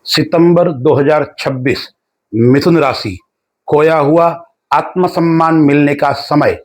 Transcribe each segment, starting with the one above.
सितंबर 2026 मिथुन राशि। खोया हुआ आत्मसम्मान मिलने का समय।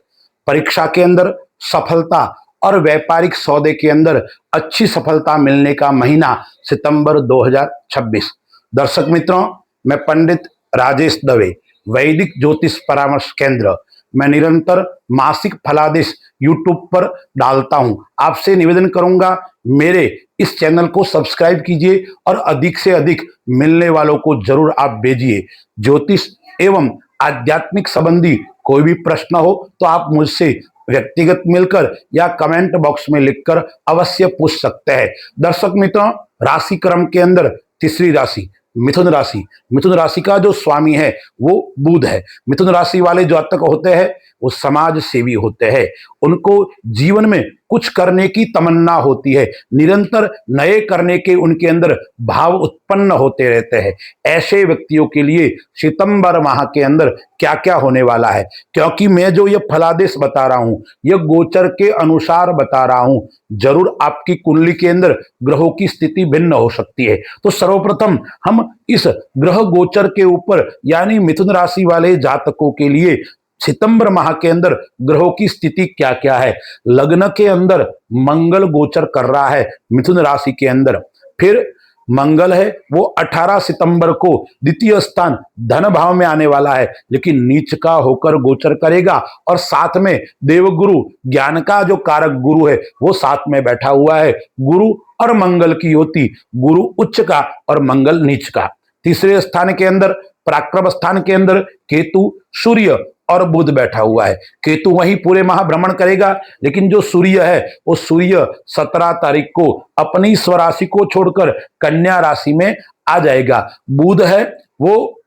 परीक्षा के अंदर सफलता और व्यापारिक सौदे के अंदर अच्छी सफलता मिलने का महीना सितंबर 2026। दर्शक मित्रों, मैं पंडित राजेश दवे, वैदिक ज्योतिष परामर्श केंद्र। मैं निरंतर मासिक फलादेश यूट्यूब पर डालता हूं। आपसे निवेदन करूंगा, मेरे इस चैनल को सब्सक्राइब कीजिए और अधिक से अधिक मिलने वालों को जरूर आप भेजिए। ज्योतिष एवं आध्यात्मिक संबंधी कोई भी प्रश्न हो तो आप मुझसे व्यक्तिगत मिलकर या कमेंट बॉक्स में लिखकर अवश्य पूछ सकते हैं। दर्शक मित्रों, राशि क्रम के अंदर तीसरी राशि मिथुन राशि। मिथुन राशि का जो स्वामी है वो बुध है। मिथुन राशि वाले जो जातक होते हैं वो समाज सेवी होते हैं। उनको जीवन में कुछ करने की तमन्ना होती है, निरंतर नए करने के उनके अंदर भाव उत्पन्न होते रहते हैं। ऐसे व्यक्तियों के लिए सितंबर माह के अंदर क्या क्या होने वाला है, क्योंकि मैं जो ये फलादेश बता रहा हूं यह गोचर के अनुसार बता रहा हूं। जरूर आपकी कुंडली के अंदर ग्रहों की स्थिति भिन्न हो सकती है। तो सर्वप्रथम हम इस ग्रह गोचर के ऊपर यानी मिथुन राशि वाले जातकों के लिए सितंबर माह के अंदर ग्रहों की स्थिति क्या क्या है। लग्न के अंदर मंगल गोचर कर रहा है मिथुन राशि के अंदर। फिर मंगल है वो 18 सितंबर को द्वितीय स्थान धन भाव में आने वाला है, लेकिन नीच का होकर गोचर करेगा। और साथ में देवगुरु ज्ञान का जो कारक गुरु है वो साथ में बैठा हुआ है। गुरु और मंगल की युति, गुरु उच्च का और मंगल नीच का। तीसरे स्थान के अंदर पराक्रम स्थान के अंदर केतु, सूर्य और बुध बैठा हुआ है। केतु वहीं पूरे माह भ्रमण करेगा, लेकिन जो सूर्य है वो सूर्य 17 तारीख को अपनी स्वराशि को छोड़कर कन्या राशि में आ जाएगा। बुध है वो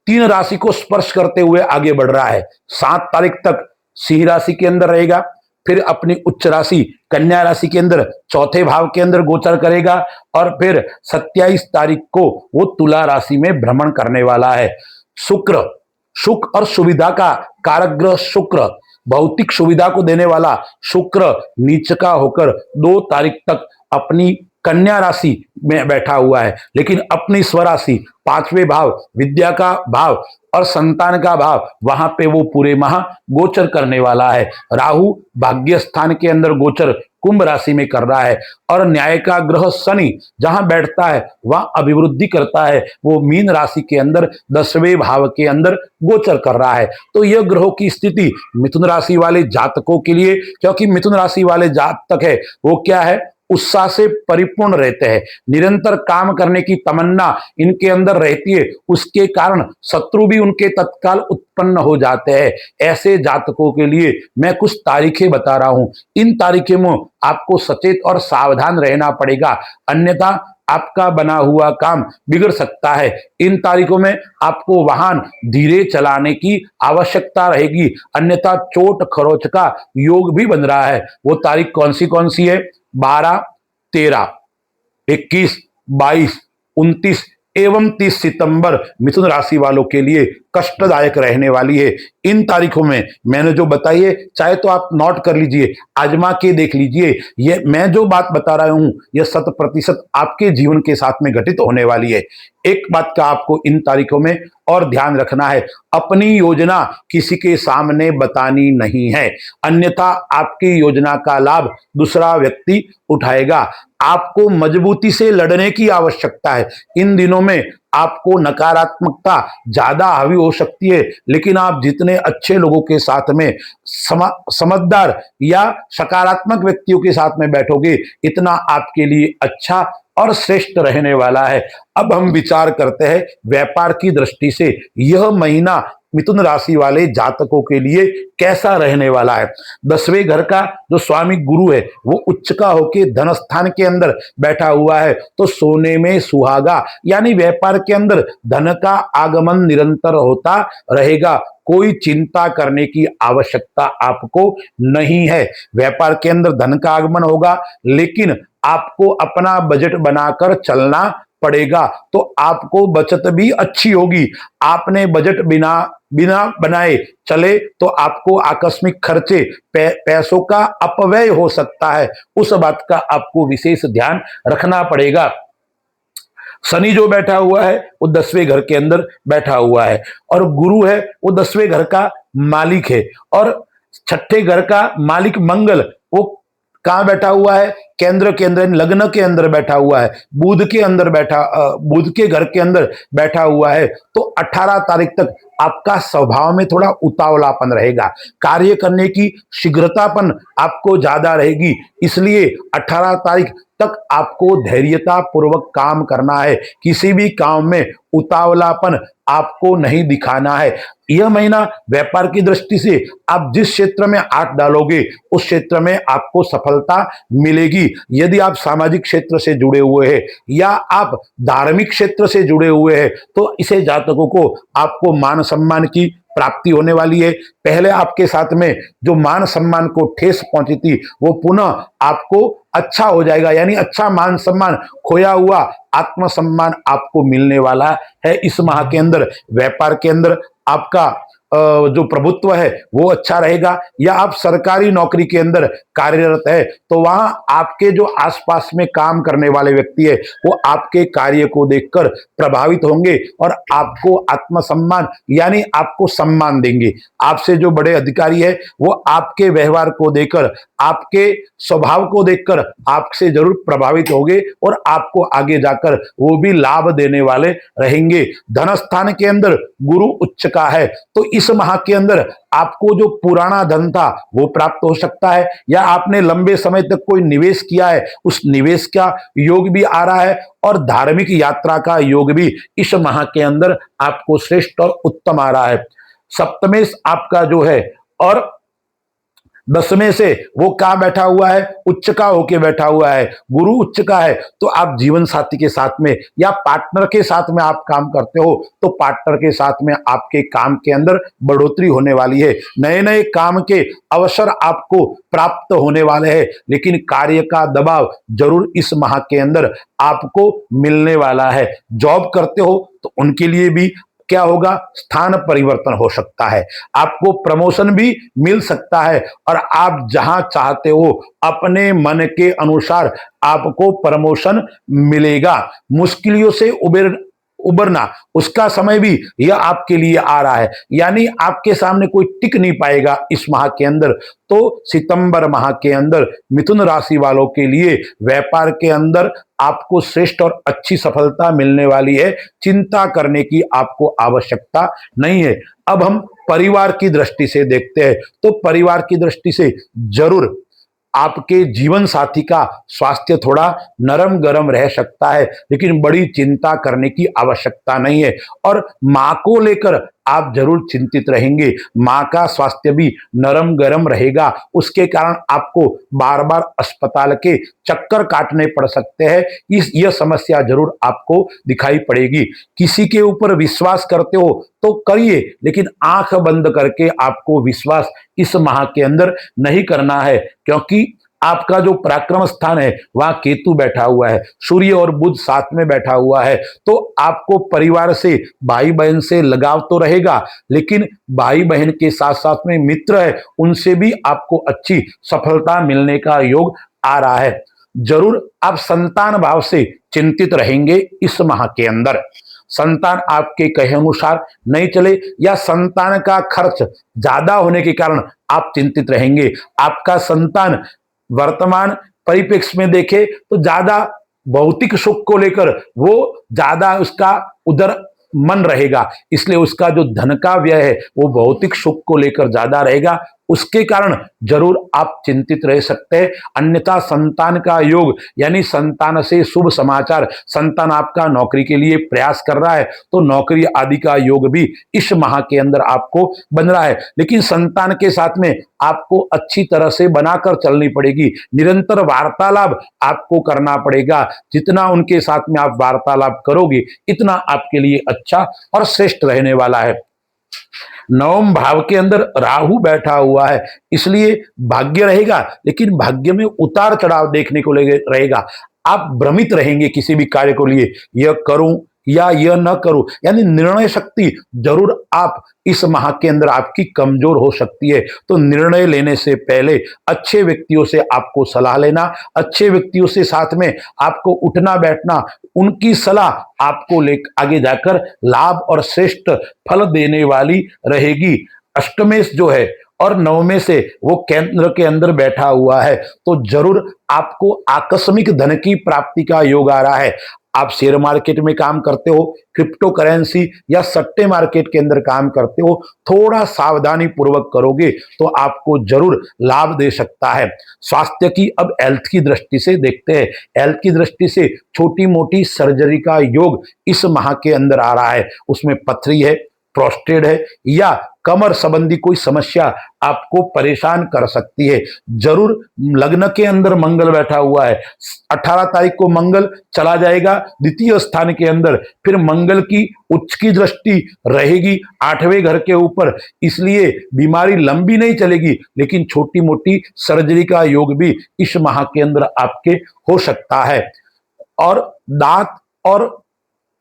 3 राशि को स्पर्श करते हुए आगे बढ़ रहा है। 7 तारीख तक सिंह राशि के अंदर रहेगा, फिर अपनी उच्च राशि कन्या राशि के अंदर चौथे भाव के अंदर गोचर करेगा और फिर 27 तारीख को वो तुला राशि में भ्रमण करने वाला है। शुक्र, सुख और सुविधा का कारक ग्रह शुक्र, भौतिक सुविधा को देने वाला शुक्र नीच का होकर 2 तारीख तक अपनी कन्या राशि में बैठा हुआ है, लेकिन अपनी स्वराशि 5वें भाव विद्या का भाव और संतान का भाव वहां पे वो पूरे माह गोचर करने वाला है। राहु भाग्य स्थान के अंदर गोचर कुंभ राशि में कर रहा है और न्याय का ग्रह शनि जहां बैठता है वहां अभिवृद्धि करता है, वो मीन राशि के अंदर 10वें भाव के अंदर गोचर कर रहा है। तो यह ग्रहों की स्थिति मिथुन राशि वाले जातकों के लिए, क्योंकि मिथुन राशि वाले जातक है वो क्या है, उत्साह से परिपूर्ण रहते हैं, निरंतर काम करने की तमन्ना इनके अंदर रहती है। उसके कारण शत्रु भी उनके तत्काल उत्पन्न हो जाते हैं। ऐसे जातकों के लिए मैं कुछ तारीखें बता रहा हूं। इन तारीखों में आपको सचेत और सावधान रहना पड़ेगा, अन्यथा आपका बना हुआ काम बिगड़ सकता है। इन तारीखों में आपको वाहन धीरे चलाने की आवश्यकता रहेगी, अन्यथा चोट खरोच का योग भी बन रहा है। वो तारीख कौन सी है? 12, 13, 21, 22, 29 एवं 30 सितंबर मिथुन राशि वालों के लिए कष्टदायक रहने वाली है। इन तारीखों में मैंने जो बताई है, चाहे तो आप नोट कर लीजिए, आजमा के देख लीजिए। ये मैं जो बात बता रहा हूं यह 100% आपके जीवन के साथ में घटित होने वाली है। एक बात का आपको इन तारीखों में और ध्यान रखना है, अपनी योजना किसी के सामने बतानी नहीं है, अन्यथा आपकी योजना का लाभ दूसरा व्यक्ति उठाएगा। आपको मजबूती से लड़ने की आवश्यकता है। इन दिनों में आपको नकारात्मकता ज्यादा हावी हो सकती है, लेकिन आप जितने अच्छे लोगों के साथ में समझदार या सकारात्मक व्यक्तियों के साथ में बैठोगे, इतना आपके लिए अच्छा और श्रेष्ठ रहने वाला है। अब हम विचार करते हैं व्यापार की दृष्टि से यह महीना मिथुन राशि वाले जातकों के लिए कैसा रहने वाला है। 10वें घर का जो स्वामी गुरु है वो उच्च का होके धन स्थान के अंदर बैठा हुआ है, तो सोने में सुहागा, यानी व्यापार के अंदर धन का आगमन निरंतर होता रहेगा। कोई चिंता करने की आवश्यकता आपको नहीं है। व्यापार के अंदर धन का आगमन होगा, लेकिन आपको अपना बजट बनाकर चलना पड़ेगा, तो आपको बचत भी अच्छी होगी। आपने बजट बिना बनाए चले तो आपको आकस्मिक खर्चे, पैसों का अपव्यय हो सकता है। उस बात का आपको विशेष ध्यान रखना पड़ेगा। शनि जो बैठा हुआ है वो 10वें घर के अंदर बैठा हुआ है, और गुरु है वो 10वें घर का मालिक है, और छठे घर का मालिक मंगल वो कहाँ बैठा हुआ है? केंद्र के अंदर, लग्न के अंदर बैठा हुआ है, बुध के अंदर बैठा, बुध के घर के अंदर बैठा हुआ है। तो 18 तारीख तक आपका स्वभाव में थोड़ा उतावलापन रहेगा, कार्य करने की शीघ्रतापन आपको ज्यादा रहेगी, इसलिए 18 तारीख तक आपको धैर्यता पूर्वक काम करना है। किसी भी काम में उतावलापन आपको नहीं दिखाना है। यह महीना व्यापार की दृष्टि से आप जिस क्षेत्र में हाथ डालोगे उस क्षेत्र में आपको सफलता मिलेगी। यदि आप सामाजिक क्षेत्र से जुड़े हुए हैं या आप धार्मिक क्षेत्र से जुड़े हुए हैं तो इसे जातकों को आपको मान सम्मान की प्राप्ति होने वाली है। पहले आपके साथ में जो मान सम्मान को ठेस पहुंची थी वो पुनः आपको अच्छा हो जाएगा, यानी अच्छा मान सम्मान, खोया हुआ आत्मसम्मान आपको मिलने वाला है। इस माह के अंदर व्यापार के अंदर आपका जो प्रभुत्व है वो अच्छा रहेगा, या आप सरकारी नौकरी के अंदर कार्यरत है तो वहां आपके जो आसपास में काम करने वाले व्यक्ति है वो आपके कार्य को देखकर प्रभावित होंगे और आपको आत्मसम्मान यानी आपको सम्मान देंगे। आपसे जो बड़े अधिकारी है वो आपके व्यवहार को देखकर, आपके स्वभाव को देखकर आपसे जरूर प्रभावित होंगे और आपको आगे जाकर वो भी लाभ देने वाले रहेंगे। धन स्थान के अंदर गुरु उच्च का है तो इस माह के अंदर आपको जो पुराना धन था वो प्राप्त हो सकता है, या आपने लंबे समय तक कोई निवेश किया है उस निवेश का योग भी आ रहा है, और धार्मिक यात्रा का योग भी इस माह के अंदर आपको श्रेष्ठ और उत्तम आ रहा है। सप्तमेश आपका जो है और 10वें से वो कहाँ बैठा हुआ है? उच्च का होके बैठा हुआ है, गुरु उच्च का है। तो आप जीवन साथी के साथ में या पार्टनर के साथ में आप काम करते हो तो पार्टनर के साथ में आपके काम के अंदर बढ़ोतरी होने वाली है। नए नए काम के अवसर आपको प्राप्त होने वाले हैं, लेकिन कार्य का दबाव जरूर इस माह के अंदर आपको मिलने वाला है। जॉब करते हो तो उनके लिए भी क्या होगा? स्थान परिवर्तन हो सकता है, आपको प्रमोशन भी मिल सकता है, और आप जहां चाहते हो अपने मन के अनुसार आपको प्रमोशन मिलेगा। मुश्किलों से उबरना उसका समय भी यह आपके लिए आ रहा है, यानी आपके सामने कोई टिक नहीं पाएगा इस माह के अंदर। तो सितंबर माह के अंदर मिथुन राशि वालों के लिए व्यापार के अंदर आपको श्रेष्ठ और अच्छी सफलता मिलने वाली है, चिंता करने की आपको आवश्यकता नहीं है। अब हम परिवार की दृष्टि से देखते हैं तो परिवार की दृष्टि से जरूर आपके जीवन साथी का स्वास्थ्य थोड़ा नरम गरम रह सकता है, लेकिन बड़ी चिंता करने की आवश्यकता नहीं है। और मां को लेकर आप जरूर चिंतित रहेंगे, मां का स्वास्थ्य भी नरम गरम रहेगा, उसके कारण आपको बार बार अस्पताल के चक्कर काटने पड़ सकते हैं। यह समस्या जरूर आपको दिखाई पड़ेगी। किसी के ऊपर विश्वास करते हो तो करिए, लेकिन आंख बंद करके आपको विश्वास इस माह के अंदर नहीं करना है, क्योंकि आपका जो पराक्रम स्थान है वहां केतु बैठा हुआ है, सूर्य और बुध साथ में बैठा हुआ है। तो आपको परिवार से, भाई बहन से लगाव तो रहेगा, लेकिन भाई बहन के साथ साथ में मित्र है उनसे भी आपको अच्छी सफलता मिलने का योग आ रहा है। जरूर आप संतान भाव से चिंतित रहेंगे इस माह के अंदर। संतान आपके कहे अनुसार नहीं चले या संतान का खर्च ज्यादा होने के कारण आप चिंतित रहेंगे। आपका संतान वर्तमान परिप्रेक्ष्य में देखे तो ज्यादा भौतिक सुख को लेकर वो ज्यादा उसका उधर मन रहेगा, इसलिए उसका जो धन का व्यय है वो भौतिक सुख को लेकर ज्यादा रहेगा, उसके कारण जरूर आप चिंतित रह सकते हैं। अन्यथा संतान का योग यानी संतान से शुभ समाचार, संतान आपका नौकरी के लिए प्रयास कर रहा है तो नौकरी आदि का योग भी इस माह के अंदर आपको बन रहा है, लेकिन संतान के साथ में आपको अच्छी तरह से बनाकर चलनी पड़ेगी। निरंतर वार्तालाप आपको करना पड़ेगा, जितना उनके साथ में आप वार्तालाप करोगे इतना आपके लिए अच्छा और श्रेष्ठ रहने वाला है। नवम भाव के अंदर राहु बैठा हुआ है, इसलिए भाग्य रहेगा, लेकिन भाग्य में उतार चढ़ाव देखने को रहेगा। आप भ्रमित रहेंगे किसी भी कार्य को लिए, यह करूं या यह न करूं, यानी निर्णय शक्ति जरूर आप इस माह के अंदर आपकी कमजोर हो सकती है। तो निर्णय लेने से पहले अच्छे व्यक्तियों से आपको सलाह लेना, अच्छे व्यक्तियों से साथ में आपको उठना बैठना, उनकी सलाह आपको ले आगे जाकर लाभ और श्रेष्ठ फल देने वाली रहेगी। अष्टमेश जो है और नवमे से वो केंद्र के अंदर बैठा हुआ है, तो जरूर आपको आकस्मिक धन की प्राप्ति का योग आ रहा है। आप शेयर मार्केट में काम करते हो, क्रिप्टो करेंसी या सट्टे मार्केट के अंदर काम करते हो, थोड़ा सावधानी पूर्वक करोगे तो आपको जरूर लाभ दे सकता है। स्वास्थ्य की अब हेल्थ की दृष्टि से देखते हैं। हेल्थ की दृष्टि से छोटी मोटी सर्जरी का योग इस माह के अंदर आ रहा है। उसमें पथरी है, प्रोस्टेट है या कमर संबंधी कोई समस्या आपको परेशान कर सकती है। जरूर लग्न के अंदर मंगल बैठा हुआ है, 18 तारीख को मंगल चला जाएगा द्वितीय स्थान के अंदर, फिर मंगल की उच्च की दृष्टि रहेगी 8वें घर के ऊपर, इसलिए बीमारी लंबी नहीं चलेगी, लेकिन छोटी मोटी सर्जरी का योग भी इस माह के अंदर आपके हो सकता है। और दांत और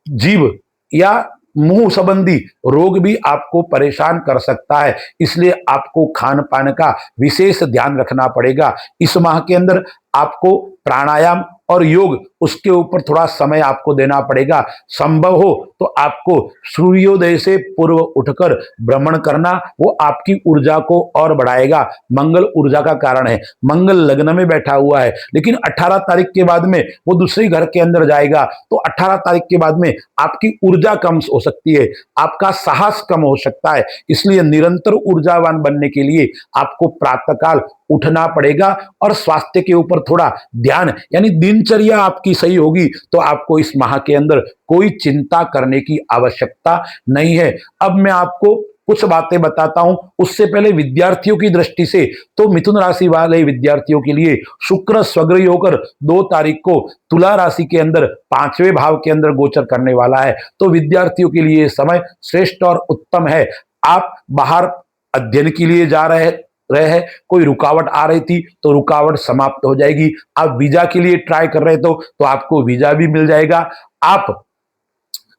जीभ या मुंह संबंधी रोग भी आपको परेशान कर सकता है, इसलिए आपको खान पान का विशेष ध्यान रखना पड़ेगा। इस माह के अंदर आपको प्राणायाम और योग उसके ऊपर थोड़ा समय आपको देना पड़ेगा। संभव हो तो आपको सूर्योदय से पूर्व उठकर भ्रमण करना, वो आपकी ऊर्जा को और बढ़ाएगा। मंगल ऊर्जा का कारण है, मंगल लग्न में बैठा हुआ है, लेकिन 18 तारीख के बाद में वो दूसरे घर के अंदर जाएगा, तो 18 तारीख के बाद में आपकी ऊर्जा कम हो सकती है, आपका साहस कम हो सकता है। इसलिए निरंतर ऊर्जावान बनने के लिए आपको प्रातःकाल उठना पड़ेगा और स्वास्थ्य के ऊपर थोड़ा ध्यान, यानी दिनचर्या आपकी सही होगी तो आपको इस माह के अंदर कोई चिंता करने की आवश्यकता नहीं है। अब मैं आपको कुछ बातें बताता हूं, उससे पहले विद्यार्थियों की दृष्टि से तो मिथुन राशि वाले विद्यार्थियों के लिए शुक्र स्वग्रही होकर 2 तारीख को तुला राशि के अंदर 5वें भाव के अंदर गोचर करने वाला है, तो विद्यार्थियों के लिए समय श्रेष्ठ और उत्तम है। आप बाहर अध्ययन के लिए जा रहे हैं, कोई रुकावट आ रही थी तो रुकावट समाप्त हो जाएगी। आप वीजा के लिए ट्राई कर रहे तो आपको वीजा भी मिल जाएगा। आप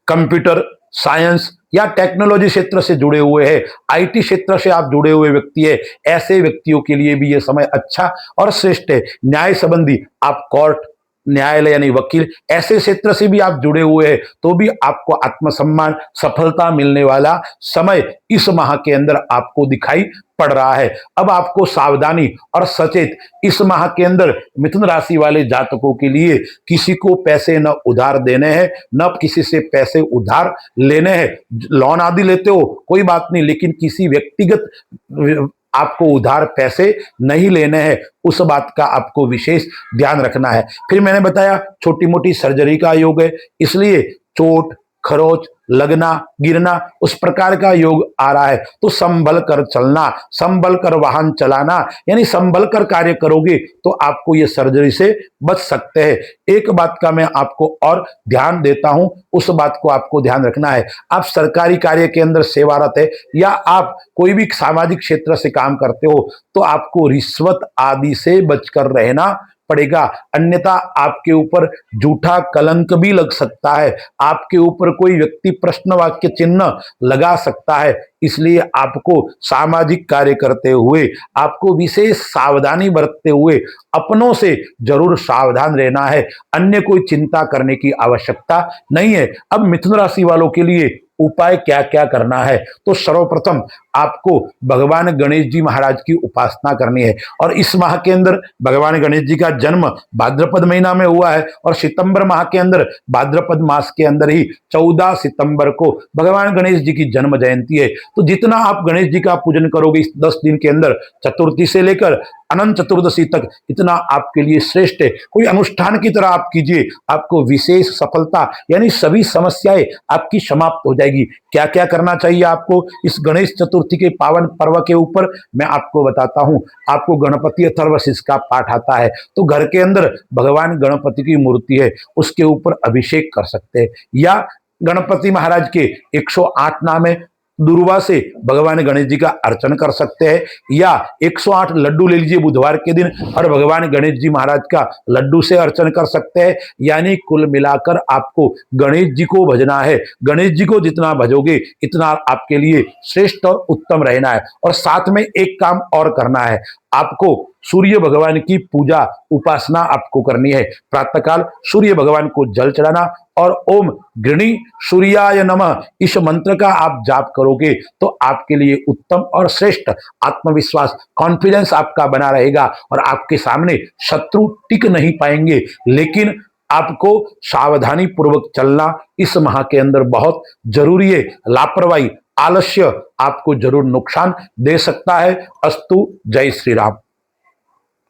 कंप्यूटर साइंस या टेक्नोलॉजी क्षेत्र से जुड़े हुए हैं, आईटी क्षेत्र से आप जुड़े हुए व्यक्ति है, ऐसे व्यक्तियों के लिए भी यह समय अच्छा और श्रेष्ठ है। न्याय संबंधी आप कोर्ट न्यायालय यानी वकील ऐसे क्षेत्र से भी आप जुड़े हुए हैं तो भी आपको आत्मसम्मान सफलता मिलने वाला समय इस माह के अंदर आपको दिखाई पड़ रहा है। अब आपको सावधानी और सचेत इस माह के अंदर मिथुन राशि वाले जातकों के लिए किसी को पैसे न उधार देने हैं, न किसी से पैसे उधार लेने हैं। लोन आदि लेते हो कोई बात नहीं, लेकिन किसी व्यक्तिगत आपको उधार पैसे नहीं लेने हैं, उस बात का आपको विशेष ध्यान रखना है। फिर मैंने बताया छोटी मोटी सर्जरी का योग है, इसलिए चोट खरोच लगना गिरना उस प्रकार का योग आ रहा है, तो संभल कर चलना, संभल कर वाहन चलाना, यानी संभल कर कार्य करोगे तो आपको ये सर्जरी से बच सकते हैं। एक बात का मैं आपको और ध्यान देता हूं, उस बात को आपको ध्यान रखना है। आप सरकारी कार्य के अंदर सेवारत है या आप कोई भी सामाजिक क्षेत्र से काम करते हो तो आपको रिश्वत आदि से बचकर रहना पड़ेगा, अन्यथा आपके ऊपर झूठा कलंक भी लग सकता है, आपके ऊपर कोई व्यक्ति प्रश्न वाक्य चिन्ह लगा सकता है। इसलिए आपको सामाजिक कार्य करते हुए आपको विशेष सावधानी बरतते हुए अपनों से जरूर सावधान रहना है, अन्य कोई चिंता करने की आवश्यकता नहीं है। अब मिथुन राशि वालों के लिए उपाय क्या क्या करना है, तो सर्वप्रथम आपको भगवान गणेश जी महाराज की उपासना करनी है। और इस माह के अंदर भगवान गणेश जी का जन्म भाद्रपद महीना में हुआ है और सितंबर माह के अंदर भाद्रपद मास के अंदर ही 14 सितंबर को भगवान गणेश जी की जन्म जयंती है। तो जितना आप गणेश जी का पूजन करोगे इस 10 दिन के अंदर, चतुर्थी से लेकर अनंत चतुर्दशी तक, इतना आपके लिए श्रेष्ठ है। कोई अनुष्ठान की तरह आप कीजिए, आपको विशेष सफलता यानी सभी समस्याएं आपकी समाप्त हो जाएगी। क्या क्या करना चाहिए आपको इस गणेश चतुर्थी के पावन पर्व के ऊपर मैं आपको बताता हूं। आपको गणपति अथर्वशीष का पाठ आता है तो घर के अंदर भगवान गणपति की मूर्ति है उसके ऊपर अभिषेक कर सकते हैं, या गणपति महाराज के 108 नाम है दुर्वा से भगवान गणेश जी का अर्चन कर सकते हैं, या 108 लड्डू ले लीजिए बुधवार के दिन और भगवान गणेश जी महाराज का लड्डू से अर्चन कर सकते हैं। यानी कुल मिलाकर आपको गणेश जी को भजना है। गणेश जी को जितना भजोगे इतना आपके लिए श्रेष्ठ और उत्तम रहना है। और साथ में एक काम और करना है, आपको सूर्य भगवान की पूजा उपासना आपको करनी है। प्रातःकाल सूर्य भगवान को जल चढ़ाना और ओम गृणी सूर्याय नमः इस मंत्र का आप जाप करोगे तो आपके लिए उत्तम और श्रेष्ठ आत्मविश्वास, कॉन्फिडेंस आपका बना रहेगा और आपके सामने शत्रु टिक नहीं पाएंगे। लेकिन आपको सावधानी पूर्वक चलना इस माह के अंदर बहुत जरूरी है। लापरवाही, आलस्य आपको जरूर नुकसान दे सकता है। अस्तु, जय श्री राम।